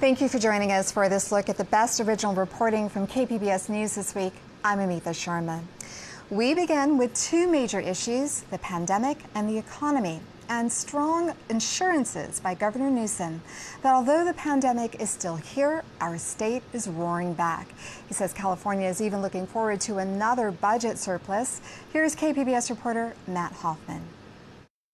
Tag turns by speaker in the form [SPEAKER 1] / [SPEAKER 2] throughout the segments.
[SPEAKER 1] Thank you for joining us for this look at the best original reporting from KPBS News this week. I'm Amitha Sharma. We begin with two major issues, the pandemic and the economy, and strong assurances by Governor Newsom that although the pandemic is still here, our state is roaring back. He says California is even looking forward to another budget surplus. Here's KPBS reporter Matt Hoffman.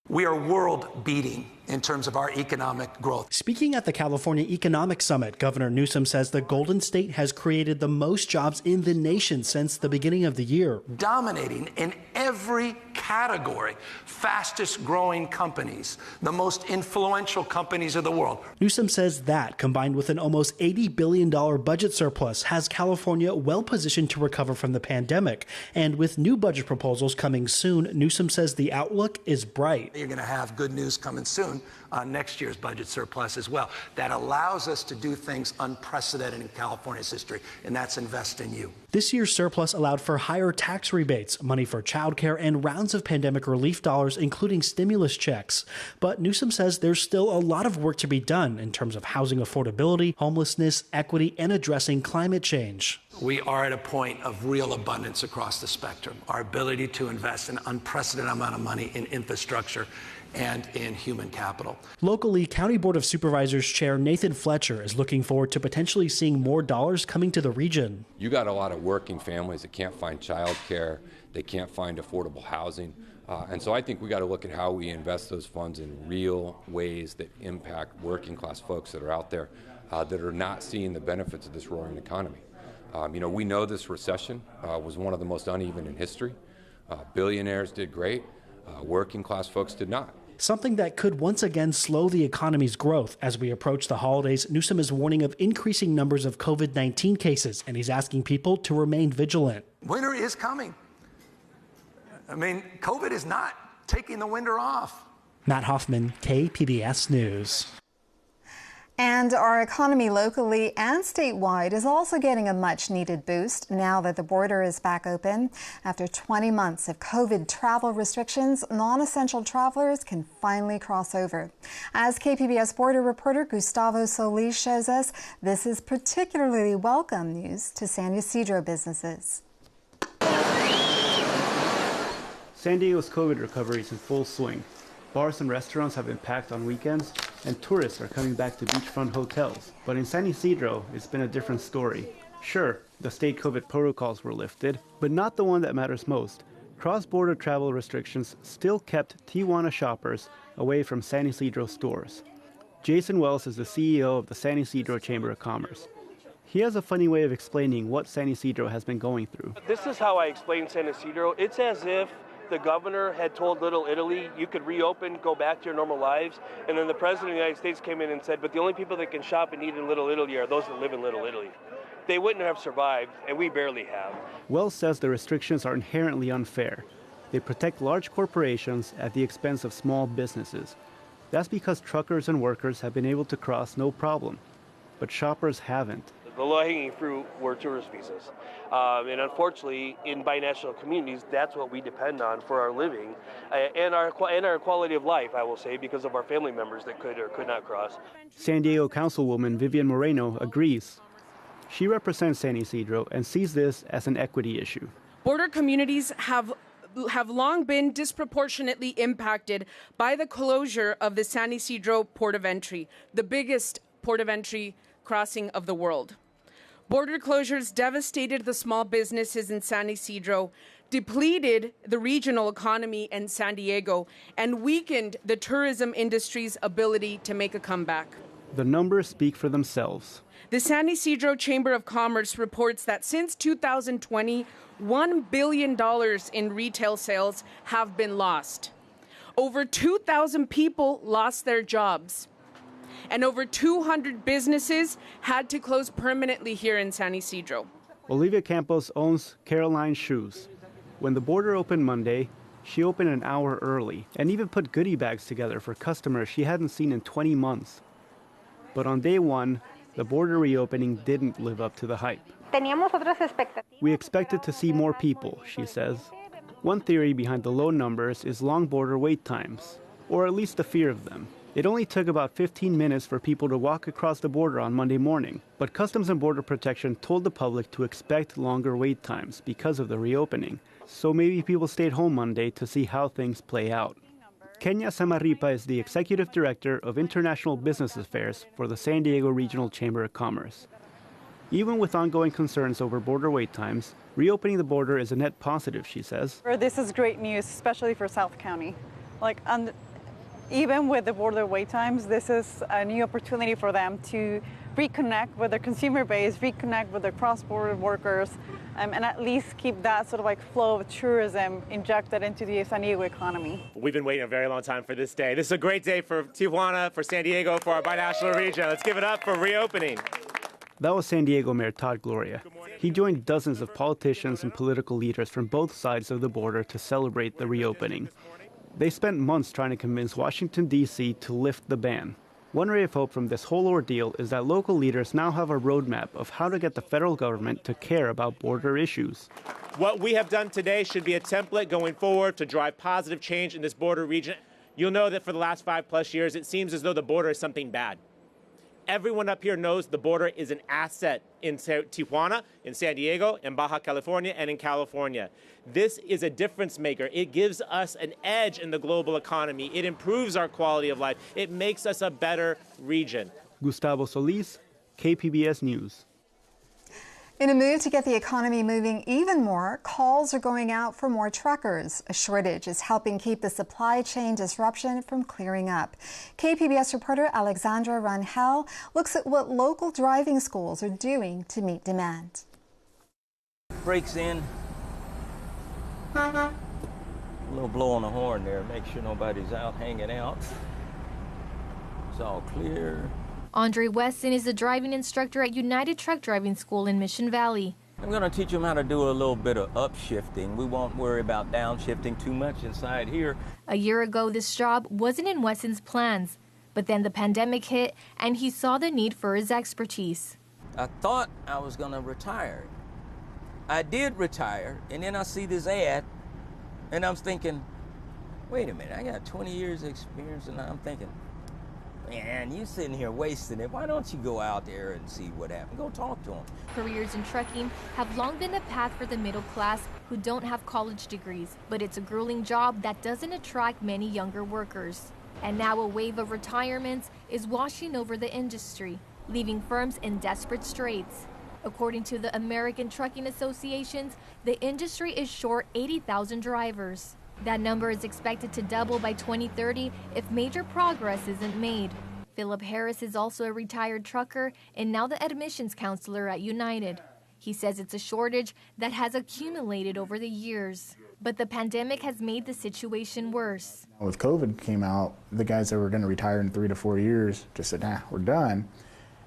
[SPEAKER 2] We are world-beating in terms of our economic growth.
[SPEAKER 3] Speaking at the California Economic Summit, Governor Newsom says the Golden State has created the most jobs in the nation since the beginning of the year.
[SPEAKER 2] Dominating in every category, fastest growing companies, the most influential companies of the world.
[SPEAKER 3] Newsom says that, combined with an almost $80 billion budget surplus, has California well positioned to recover from the pandemic. And with new budget proposals coming soon, Newsom says the outlook is bright.
[SPEAKER 2] You're going to have good news coming soon on next year's budget surplus as well. That allows us to do things unprecedented in California's history, and that's invest in you.
[SPEAKER 3] This year's surplus allowed for higher tax rebates, money for childcare, and rounds of pandemic relief dollars, including stimulus checks. But Newsom says there's still a lot of work to be done in terms of housing affordability, homelessness, equity, and addressing climate change.
[SPEAKER 2] We are at a point of real abundance across the spectrum. Our ability to invest an unprecedented amount of money in infrastructure and in human capital.
[SPEAKER 3] Locally, County Board of Supervisors Chair Nathan Fletcher is looking forward to potentially seeing more dollars coming to the region.
[SPEAKER 4] You got a lot of working families that can't find childcare, they can't find affordable housing. And so I think we got to look at how we invest those funds in real ways that impact working class folks that are out there that are not seeing the benefits of this roaring economy. We know this recession was one of the most uneven in history. Billionaires did great, working class folks did not.
[SPEAKER 3] Something that could once again slow the economy's growth. As we approach the holidays, Newsom is warning of increasing numbers of COVID-19 cases, and he's asking people to remain vigilant.
[SPEAKER 2] Winter is coming. COVID is not taking the winter off.
[SPEAKER 3] Matt Hoffman, KPBS News.
[SPEAKER 1] And our economy locally and statewide is also getting a much-needed boost now that the border is back open. After 20 months of COVID travel restrictions, non-essential travelers can finally cross over. As KPBS border reporter Gustavo Solis shows us, this is particularly welcome news to San Ysidro businesses.
[SPEAKER 5] San Diego's COVID recovery is in full swing. Bars and restaurants have been packed on weekends, and tourists are coming back to beachfront hotels. But in San Ysidro, it's been a different story. Sure, the state COVID protocols were lifted, but not the one that matters most. Cross-border travel restrictions still kept Tijuana shoppers away from San Ysidro stores. Jason Wells is the CEO of the San Ysidro Chamber of Commerce. He has a funny way of explaining what San Ysidro has been going through.
[SPEAKER 6] This is how I explain San Ysidro. It's as if the governor had told Little Italy, you could reopen, go back to your normal lives. And then the president of the United States came in and said, but the only people that can shop and eat in Little Italy are those that live in Little Italy. They wouldn't have survived, and we barely have.
[SPEAKER 5] Wells says the restrictions are inherently unfair. They protect large corporations at the expense of small businesses. That's because truckers and workers have been able to cross no problem, but shoppers haven't.
[SPEAKER 6] The low-hanging fruit were tourist visas. And unfortunately, in binational communities, that's what we depend on for our living and our quality of life, I will say, because of our family members that could or could not cross.
[SPEAKER 5] San Diego Councilwoman Vivian Moreno agrees. She represents San Ysidro and sees this as an equity issue.
[SPEAKER 7] Border communities have long been disproportionately impacted by the closure of the San Ysidro port of entry, the biggest port of entry crossing of the world. Border closures devastated the small businesses in San Ysidro, depleted the regional economy in San Diego, and weakened the tourism industry's ability to make a comeback.
[SPEAKER 5] The numbers speak for themselves.
[SPEAKER 7] The San Ysidro Chamber of Commerce reports that since 2020, $1 billion in retail sales have been lost. Over 2,000 people lost their jobs. And over 200 businesses had to close permanently here in San Ysidro.
[SPEAKER 5] Olivia Campos owns Caroline Shoes. When the border opened Monday, she opened an hour early and even put goodie bags together for customers she hadn't seen in 20 months. But on day one, the border reopening didn't live up to the hype. We expected to see more people, she says. One theory behind the low numbers is long border wait times, or at least the fear of them. It only took about 15 minutes for people to walk across the border on Monday morning, but Customs and Border Protection told the public to expect longer wait times because of the reopening. So maybe people stayed home Monday to see how things play out. Kenya Samaripa is the Executive Director of International Business Affairs for the San Diego Regional Chamber of Commerce. Even with ongoing concerns over border wait times, reopening the border is a net positive, she says.
[SPEAKER 8] This is great news, especially for South County. Even with the border wait times, this is a new opportunity for them to reconnect with their consumer base, reconnect with their cross-border workers, and at least keep that sort of flow of tourism injected into the San Diego economy.
[SPEAKER 9] We've been waiting a very long time for this day. This is a great day for Tijuana, for San Diego, for our binational region. Let's give it up for reopening.
[SPEAKER 5] That was San Diego Mayor Todd Gloria. He joined dozens of politicians and political leaders from both sides of the border to celebrate the reopening. They spent months trying to convince Washington, D.C. to lift the ban. One ray of hope from this whole ordeal is that local leaders now have a roadmap of how to get the federal government to care about border issues.
[SPEAKER 9] What we have done today should be a template going forward to drive positive change in this border region. You'll know that for the last 5+ years, it seems as though the border is something bad. Everyone up here knows the border is an asset in Tijuana, in San Diego, in Baja California, and in California. This is a difference maker. It gives us an edge in the global economy. It improves our quality of life. It makes us a better region.
[SPEAKER 5] Gustavo Solis, KPBS News.
[SPEAKER 1] In a move to get the economy moving even more, calls are going out for more truckers. A shortage is helping keep the supply chain disruption from clearing up. KPBS reporter Alexandra Rangel looks at what local driving schools are doing to meet demand.
[SPEAKER 10] Brakes in. A little blow on the horn there, make sure nobody's out hanging out. It's all clear.
[SPEAKER 11] Andre Weston is a driving instructor at United Truck Driving School in Mission Valley.
[SPEAKER 10] I'm going to teach them how to do a little bit of upshifting. We won't worry about downshifting too much inside here.
[SPEAKER 11] A year ago, this job wasn't in Weston's plans, but then the pandemic hit and he saw the need for his expertise.
[SPEAKER 10] I thought I was going to retire. I did retire, and then I see this ad, and I'm thinking, wait a minute, I got 20 years experience, and I'm thinking, man, you sitting here wasting it. Why don't you go out there and see what happens? Go talk to them.
[SPEAKER 11] Careers in trucking have long been a path for the middle class who don't have college degrees, but it's a grueling job that doesn't attract many younger workers. And now a wave of retirements is washing over the industry, leaving firms in desperate straits. According to the American Trucking Associations, the industry is short 80,000 drivers. That number is expected to double by 2030 if major progress isn't made. Philip Harris is also a retired trucker and now the admissions counselor at United. He says it's a shortage that has accumulated over the years. But the pandemic has made the situation worse.
[SPEAKER 12] With COVID came out, the guys that were going to retire in 3 to 4 years just said, nah, we're done.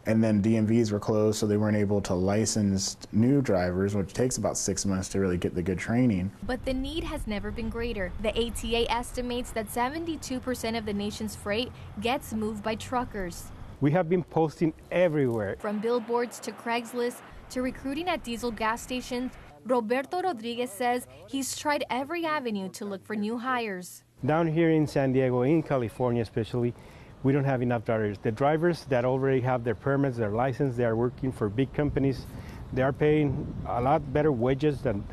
[SPEAKER 12] And then DMVs were closed, so they weren't able to license new drivers, which takes about 6 months to really get the good training.
[SPEAKER 11] But the need has never been greater. The ATA estimates that 72% of the nation's freight gets moved by truckers.
[SPEAKER 13] We have been posting everywhere.
[SPEAKER 11] From billboards to Craigslist to recruiting at diesel gas stations, Roberto Rodriguez says he's tried every avenue to look for new hires.
[SPEAKER 13] Down here in San Diego, in California especially, we don't have enough drivers. The drivers that already have their permits, their license, they are working for big companies. They are paying a lot better wages than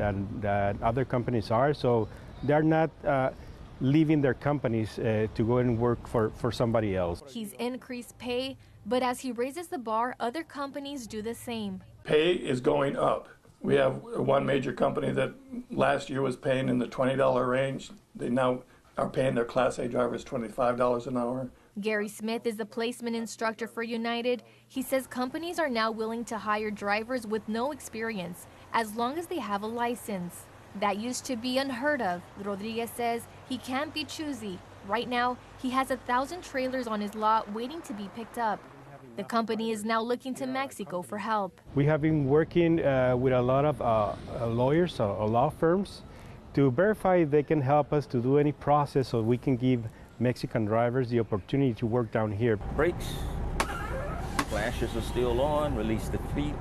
[SPEAKER 13] other companies are, so they're not leaving their companies to go and work for somebody else.
[SPEAKER 11] He's increased pay, but as he raises the bar, other companies do the same.
[SPEAKER 14] Pay is going up. We have one major company that last year was paying in the $20 range. They now are paying their Class A drivers $25 an hour.
[SPEAKER 11] Gary Smith is the placement instructor for United. He says companies are now willing to hire drivers with no experience as long as they have a license. That used to be unheard of. Rodriguez says he can't be choosy. Right now, he has 1,000 trailers on his lot waiting to be picked up. The company is now looking to Mexico for help.
[SPEAKER 13] We have been working with a lot of lawyers or law firms to verify they can help us to do any process so we can give Mexican drivers the opportunity to work down here.
[SPEAKER 10] Brakes, flashes are still on, release the feet.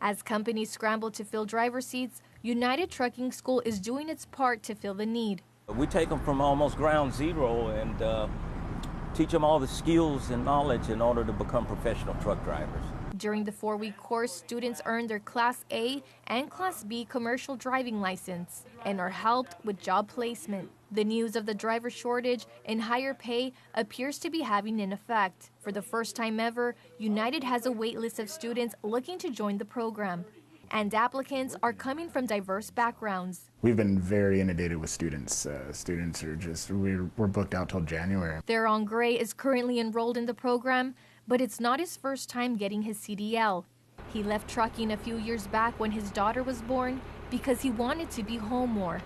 [SPEAKER 11] As companies scramble to fill driver seats, United Trucking School is doing its part to fill the need.
[SPEAKER 10] We take them from almost ground zero and teach them all the skills and knowledge in order to become professional truck drivers.
[SPEAKER 11] During the 4-week course, students earn their Class A and Class B commercial driving license and are helped with job placement. The news of the driver shortage and higher pay appears to be having an effect. For the first time ever, United has a wait list of students looking to join the program. And applicants are coming from diverse backgrounds.
[SPEAKER 12] We've been very inundated with students. Students are we're booked out till January.
[SPEAKER 11] Theron Gray is currently enrolled in the program, but it's not his first time getting his CDL. He left trucking a few years back when his daughter was born because he wanted to be home more.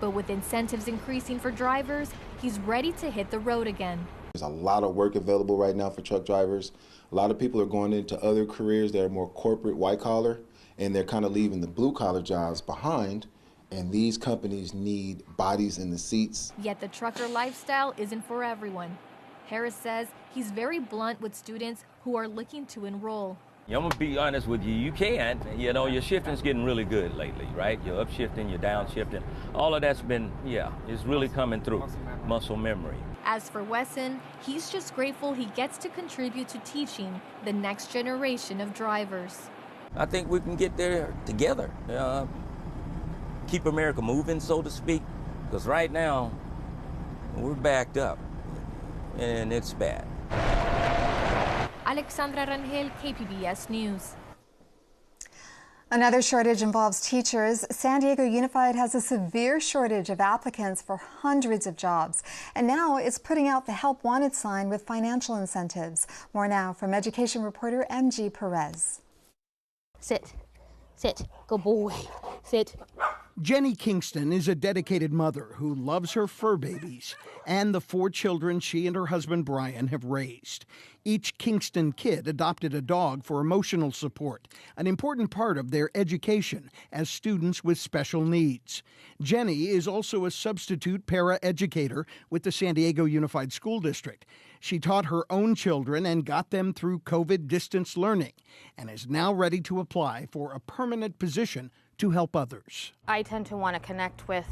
[SPEAKER 11] But with incentives increasing for drivers, he's ready to hit the road again.
[SPEAKER 15] There's a lot of work available right now for truck drivers. A lot of people are going into other careers that are more corporate, white collar, and they're kind of leaving the blue collar jobs behind. And these companies need bodies in the seats.
[SPEAKER 11] Yet the trucker lifestyle isn't for everyone. Harris says he's very blunt with students who are looking to enroll.
[SPEAKER 10] I'm gonna be honest with you, you can't. You know, your shifting's getting really good lately, right? You're upshifting, you're downshifting. All of that's been, it's really coming through. Muscle memory.
[SPEAKER 11] As for Wesson, he's just grateful he gets to contribute to teaching the next generation of drivers.
[SPEAKER 10] I think we can get there together. Keep America moving, so to speak, because right now we're backed up and it's bad.
[SPEAKER 11] Alexandra Rangel, KPBS News.
[SPEAKER 1] Another shortage involves teachers. San Diego Unified has a severe shortage of applicants for hundreds of jobs. And now it's putting out the Help Wanted sign with financial incentives. More now from education reporter MG Perez.
[SPEAKER 16] Sit, good boy, sit.
[SPEAKER 17] Jenny Kingston is a dedicated mother who loves her fur babies and the 4 children she and her husband Brian have raised. Each Kingston kid adopted a dog for emotional support, an important part of their education as students with special needs. Jenny is also a substitute para-educator with the San Diego Unified School District. She taught her own children and got them through COVID distance learning and is now ready to apply for a permanent position to help others.
[SPEAKER 16] I tend to want to connect with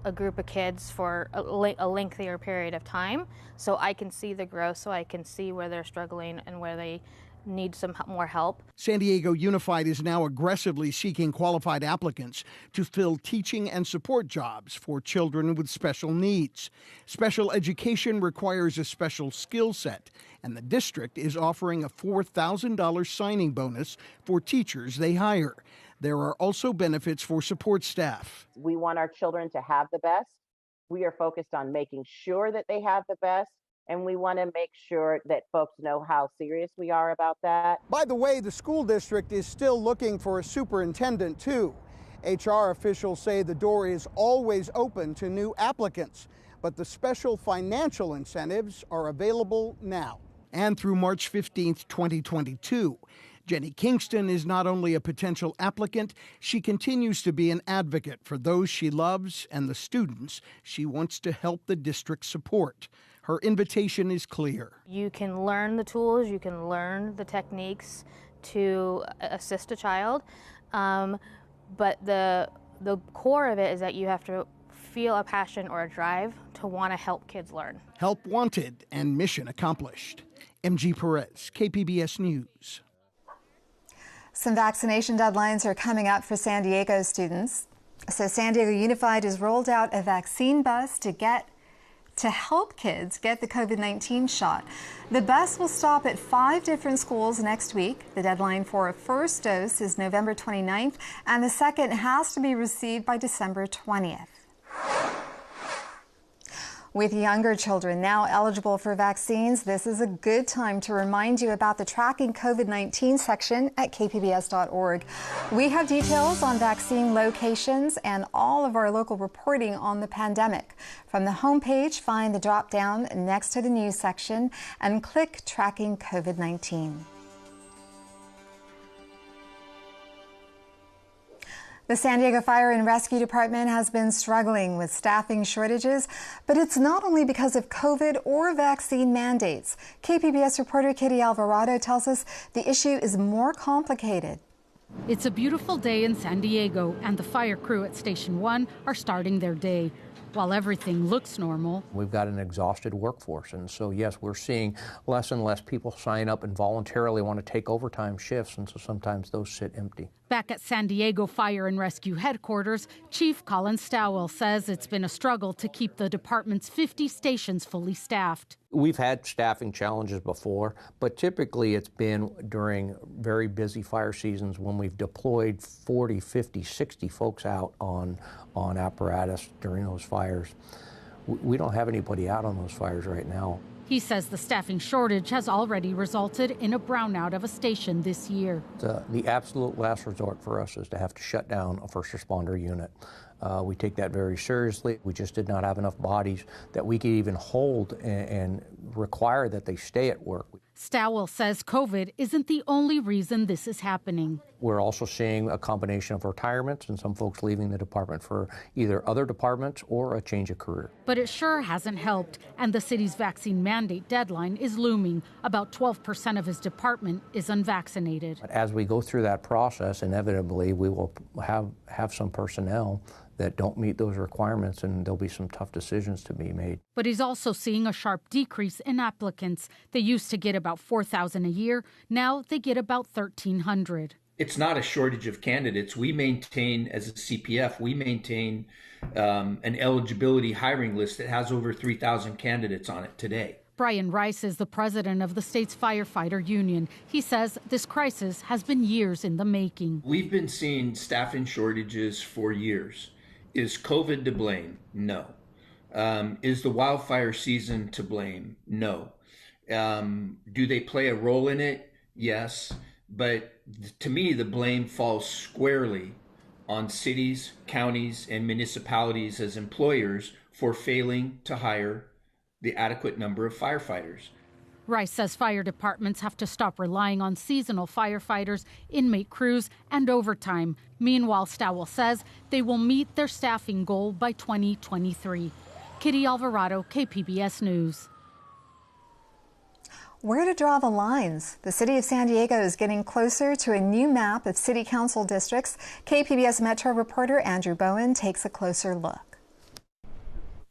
[SPEAKER 16] a group of kids for a lengthier period of time so I can see the growth, so I can see where they're struggling and where they need some more help.
[SPEAKER 17] San Diego Unified is now aggressively seeking qualified applicants to fill teaching and support jobs for children with special needs. Special education requires a special skill set, and the district is offering a $4,000 signing bonus for teachers they hire. There are also benefits for support staff.
[SPEAKER 18] We want our children to have the best. We are focused on making sure that they have the best, and we want to make sure that folks know how serious we are about that.
[SPEAKER 17] By the way, the school district is still looking for a superintendent, too. HR officials say the door is always open to new applicants, but the special financial incentives are available now. And through March 15th, 2022. Jenny Kingston is not only a potential applicant, she continues to be an advocate for those she loves and the students she wants to help the district support. Her invitation is clear.
[SPEAKER 16] You can learn the tools, you can learn the techniques to assist a child, but the core of it is that you have to feel a passion or a drive to want to help kids learn.
[SPEAKER 17] Help wanted and mission accomplished. MG Perez, KPBS News.
[SPEAKER 1] Some vaccination deadlines are coming up for San Diego students. So San Diego Unified has rolled out a vaccine bus to help kids get the COVID-19 shot. The bus will stop at 5 different schools next week. The deadline for a first dose is November 29th, and the second has to be received by December 20th. With younger children now eligible for vaccines, this is a good time to remind you about the Tracking COVID-19 section at kpbs.org. We have details on vaccine locations and all of our local reporting on the pandemic. From the homepage, find the drop-down next to the news section and click Tracking COVID-19. The San Diego Fire and Rescue Department has been struggling with staffing shortages, but it's not only because of COVID or vaccine mandates. KPBS reporter Kitty Alvarado tells us the issue is more complicated.
[SPEAKER 19] It's a beautiful day in San Diego, and the fire crew at Station 1 are starting their day. While everything looks normal,
[SPEAKER 20] we've got an exhausted workforce, and so yes, we're seeing less and less people sign up and voluntarily want to take overtime shifts, and so sometimes those sit empty.
[SPEAKER 19] Back at San Diego Fire and Rescue Headquarters, Chief Colin Stowell says it's been a struggle to keep the department's 50 stations fully staffed.
[SPEAKER 20] We've had staffing challenges before, but typically it's been during very busy fire seasons when we've deployed 40, 50, 60 folks out on apparatus during those fires. We don't have anybody out on those fires right now.
[SPEAKER 19] He says the staffing shortage has already resulted in a brownout of a station this year.
[SPEAKER 20] The absolute last resort for us is to have to shut down a first responder unit. We take that very seriously. We just did not have enough bodies that we could even hold and require that they stay at work.
[SPEAKER 19] Stowell says COVID isn't the only reason this is happening.
[SPEAKER 20] We're also seeing a combination of retirements and some folks leaving the department for either other departments or a change of career.
[SPEAKER 19] But it sure hasn't helped, and the city's vaccine mandate deadline is looming. About 12% of his department is unvaccinated.
[SPEAKER 20] As we go through that process, inevitably we will have some personnel that don't meet those requirements, and there'll be some tough decisions to be made.
[SPEAKER 19] But he's also seeing a sharp decrease in applicants. They used to get about 4,000 a year. Now they get about 1,300.
[SPEAKER 21] It's not a shortage of candidates. We maintain, as a CPF, we maintain an eligibility hiring list that has over 3,000 candidates on it today.
[SPEAKER 19] Brian Rice is the president of the state's firefighter union. He says this crisis has been years in the making.
[SPEAKER 21] We've been seeing staffing shortages for years. Is COVID to blame? No. Is the wildfire season to blame? No. Do they play a role in it? Yes. But to me, the blame falls squarely on cities, counties, and municipalities as employers for failing to hire the adequate number of firefighters.
[SPEAKER 19] Rice says fire departments have to stop relying on seasonal firefighters, inmate crews, and overtime. Meanwhile, Stowell says they will meet their staffing goal by 2023. Kitty Alvarado, KPBS News.
[SPEAKER 1] Where to draw the lines? The city of San Diego is getting closer to a new map of city council districts. KPBS Metro reporter Andrew Bowen takes a closer look.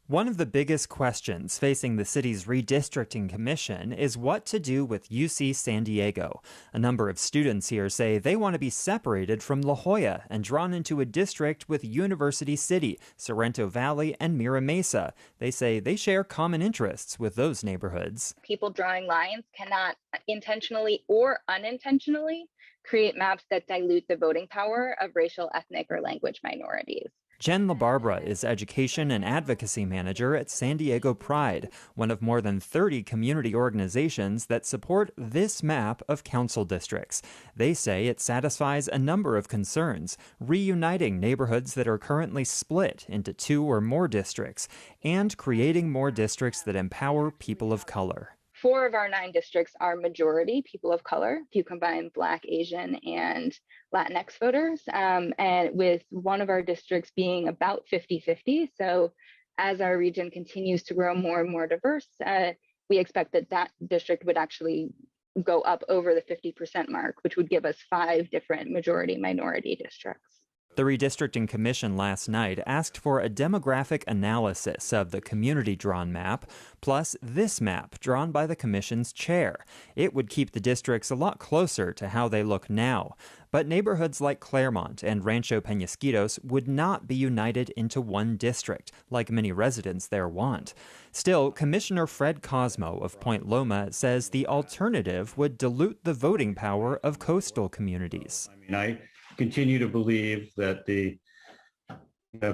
[SPEAKER 22] One of the biggest questions facing the city's redistricting commission is what to do with UC San Diego. A number of students here say they want to be separated from La Jolla and drawn into a district with University City, Sorrento Valley, and Mira Mesa. They say they share common interests with those neighborhoods.
[SPEAKER 23] People drawing lines cannot intentionally or unintentionally create maps that dilute the voting power of racial, ethnic, or language minorities.
[SPEAKER 22] Jen LaBarbera is Education and Advocacy Manager at San Diego Pride, one of more than 30 community organizations that support this map of council districts. They say it satisfies a number of concerns, reuniting neighborhoods that are currently split into 2 or more districts, and creating more districts that empower people of color.
[SPEAKER 23] 4 of our 9 districts are majority people of color, if you combine Black, Asian, and Latinx voters, and with one of our districts being about 50-50. So as our region continues to grow more and more diverse, we expect that district would actually go up over the 50% mark, which would give us 5 different majority-minority districts.
[SPEAKER 22] The Redistricting Commission last night asked for a demographic analysis of the community-drawn map, plus this map drawn by the Commission's chair. It would keep the districts a lot closer to how they look now. But neighborhoods like Claremont and Rancho Penasquitos would not be united into one district, like many residents there want. Still, Commissioner Fred Cosmo of Point Loma says the alternative would dilute the voting power of coastal communities.
[SPEAKER 24] I continue to believe that the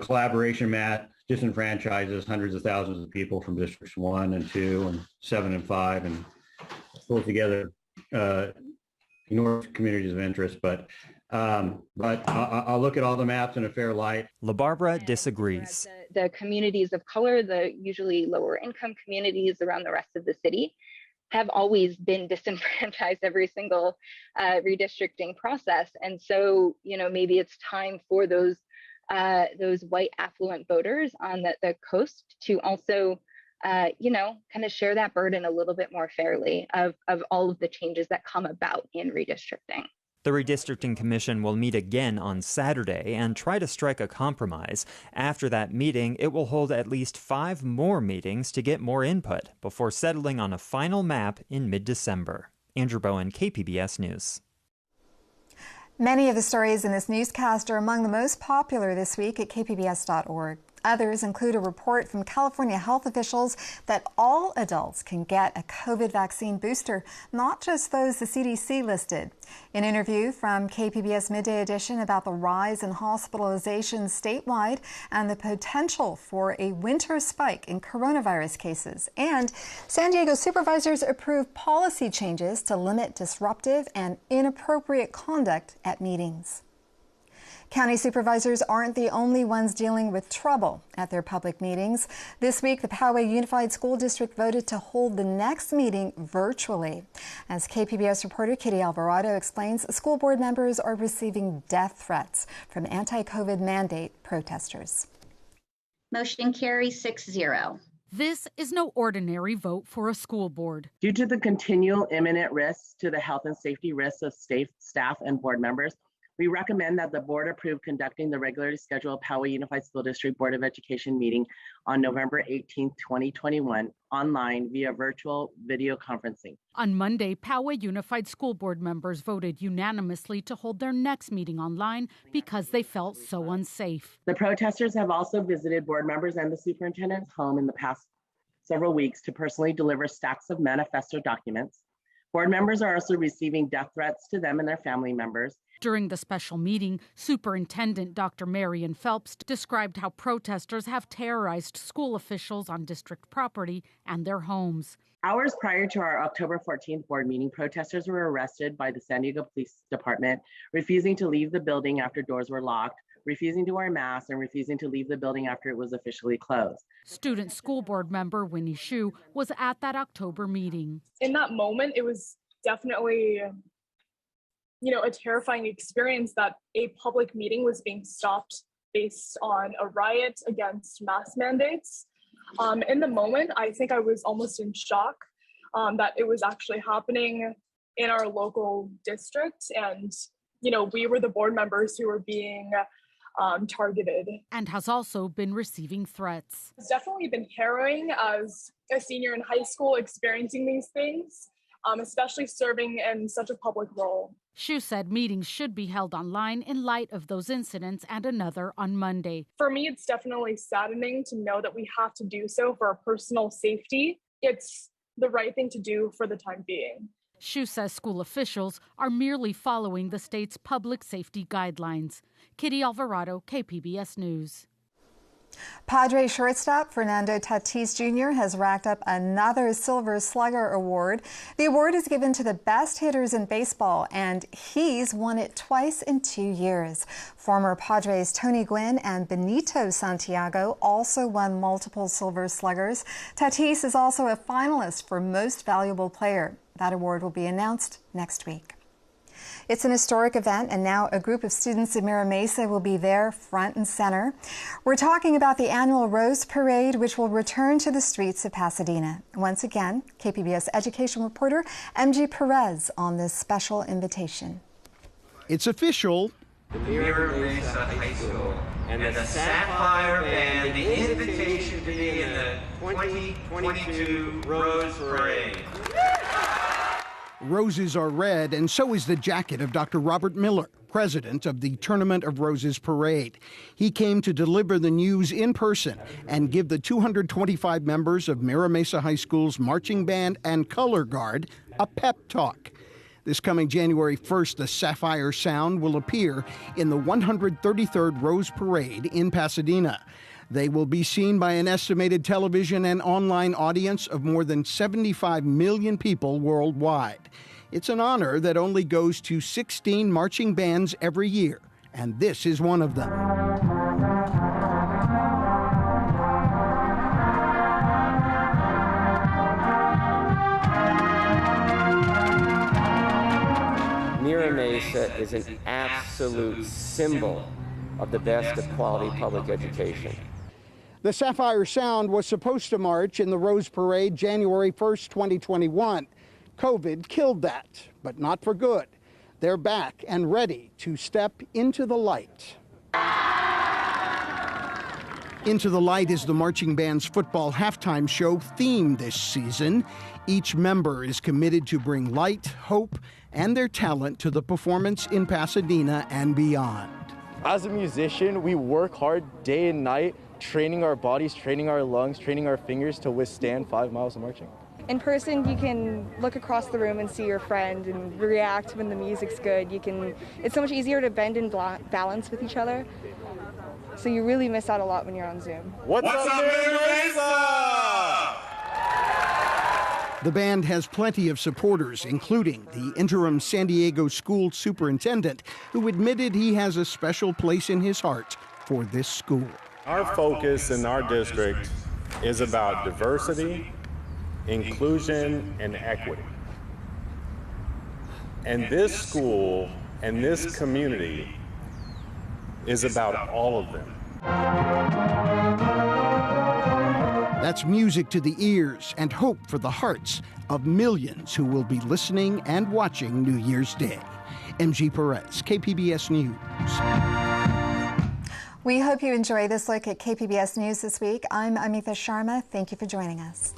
[SPEAKER 24] collaboration map disenfranchises hundreds of thousands of people from districts 1 and 2 and 7 and 5 and pull together ignore communities of interest, but I'll look at all the maps in a fair light.
[SPEAKER 22] LaBarbera disagrees.
[SPEAKER 23] The communities of color, the usually lower income communities around the rest of the city, have always been disenfranchised every single redistricting process. And so, maybe it's time for those white affluent voters on the coast to also, kind of share that burden a little bit more fairly of all of the changes that come about in redistricting.
[SPEAKER 22] The Redistricting Commission will meet again on Saturday and try to strike a compromise. After that meeting, it will hold at least 5 more meetings to get more input before settling on a final map in mid-December. Andrew Bowen, KPBS News.
[SPEAKER 1] Many of the stories in this newscast are among the most popular this week at kpbs.org. Others include a report from California health officials that all adults can get a COVID vaccine booster, not just those the CDC listed. An interview from KPBS Midday Edition about the rise in hospitalizations statewide and the potential for a winter spike in coronavirus cases. And San Diego supervisors approve policy changes to limit disruptive and inappropriate conduct at meetings. County supervisors aren't the only ones dealing with trouble at their public meetings. This week, the Poway Unified School District voted to hold the next meeting virtually. As KPBS reporter Kitty Alvarado explains, school board members are receiving death threats from anti-COVID mandate protesters.
[SPEAKER 2] Motion carries 6-0.
[SPEAKER 19] This is no ordinary vote for a school board.
[SPEAKER 3] Due to the continual imminent risks to the health and safety risks of staff and board members, we recommend that the board approve conducting the regularly scheduled Poway Unified School District Board of Education meeting on November 18, 2021, online via virtual video conferencing.
[SPEAKER 19] On Monday, Poway Unified School Board members voted unanimously to hold their next meeting online because they felt so unsafe.
[SPEAKER 3] The protesters have also visited board members and the superintendent's home in the past several weeks to personally deliver stacks of manifesto documents. Board members are also receiving death threats to them and their family members.
[SPEAKER 19] During the special meeting, Superintendent Dr. Marion Phelps described how protesters have terrorized school officials on district property and their homes.
[SPEAKER 3] Hours prior to our October 14th board meeting, protesters were arrested by the San Diego Police Department, refusing to leave the building after doors were locked, refusing to wear masks, and refusing to leave the building after it was officially closed.
[SPEAKER 19] Student school board member Winnie Hsu was at that October meeting.
[SPEAKER 4] In that moment, it was definitely a terrifying experience that a public meeting was being stopped based on a riot against mask mandates. In the moment, I think I was almost in shock that it was actually happening in our local district. And, we were the board members who were being targeted.
[SPEAKER 19] And has also been receiving threats.
[SPEAKER 4] It's definitely been harrowing as a senior in high school experiencing these things, especially serving in such a public role.
[SPEAKER 19] Hsu said meetings should be held online in light of those incidents and another on Monday.
[SPEAKER 4] For me, it's definitely saddening to know that we have to do so for our personal safety. It's the right thing to do for the time being.
[SPEAKER 19] Hsu says school officials are merely following the state's public safety guidelines. Kitty Alvarado, KPBS News.
[SPEAKER 1] Padres shortstop Fernando Tatis Jr. has racked up another Silver Slugger Award. The award is given to the best hitters in baseball, and he's won it twice in 2 years. Former Padres Tony Gwynn and Benito Santiago also won multiple Silver Sluggers. Tatis is also a finalist for Most Valuable Player. That award will be announced next week. It's an historic event, and now a group of students in Mira Mesa will be there front and center. We're talking about the annual Rose Parade, which will return to the streets of Pasadena. Once again, KPBS education reporter MG Perez on this special invitation.
[SPEAKER 17] It's official.
[SPEAKER 6] The Mira Mesa High School and the Sapphire Band, the invitation to be in the 2022 Rose Parade.
[SPEAKER 17] Roses are red, and so is the jacket of Dr. Robert Miller, president of the Tournament of Roses Parade. He came to deliver the news in person and give the 225 members of Mira Mesa High School's marching band and color guard a pep talk. This coming January 1st, the Sapphire Sound will appear in the 133rd Rose Parade in Pasadena. They will be seen by an estimated television and online audience of more than 75 million people worldwide. It's an honor that only goes to 16 marching bands every year, and this is one of them.
[SPEAKER 25] Mira Mesa is an absolute symbol of the best of quality public education.
[SPEAKER 17] The Sapphire Sound was supposed to march in the Rose Parade January 1st, 2021. COVID killed that, but not for good. they're back and ready to step into the light. Into the Light is the marching band's football halftime show theme this season. Each member is committed to bring light, hope, and their talent to the performance in Pasadena and beyond.
[SPEAKER 5] As a musician, we work hard day and night, training our bodies, training our lungs, training our fingers to withstand 5 miles of marching.
[SPEAKER 7] In person, you can look across the room and see your friend and react when the music's good. It's so much easier to bend and balance with each other. So you really miss out a lot when you're on Zoom.
[SPEAKER 8] What's up, Marissa?
[SPEAKER 17] The band has plenty of supporters, including the interim San Diego school superintendent, who admitted he has a special place in his heart for this school.
[SPEAKER 8] Our focus in our district is about diversity, inclusion, and equity. And this school and this community is about all of them.
[SPEAKER 17] That's music to the ears and hope for the hearts of millions who will be listening and watching New Year's Day. MG Perez, KPBS News.
[SPEAKER 1] We hope you enjoy this look at KPBS News this week. I'm Amita Sharma. Thank you for joining us.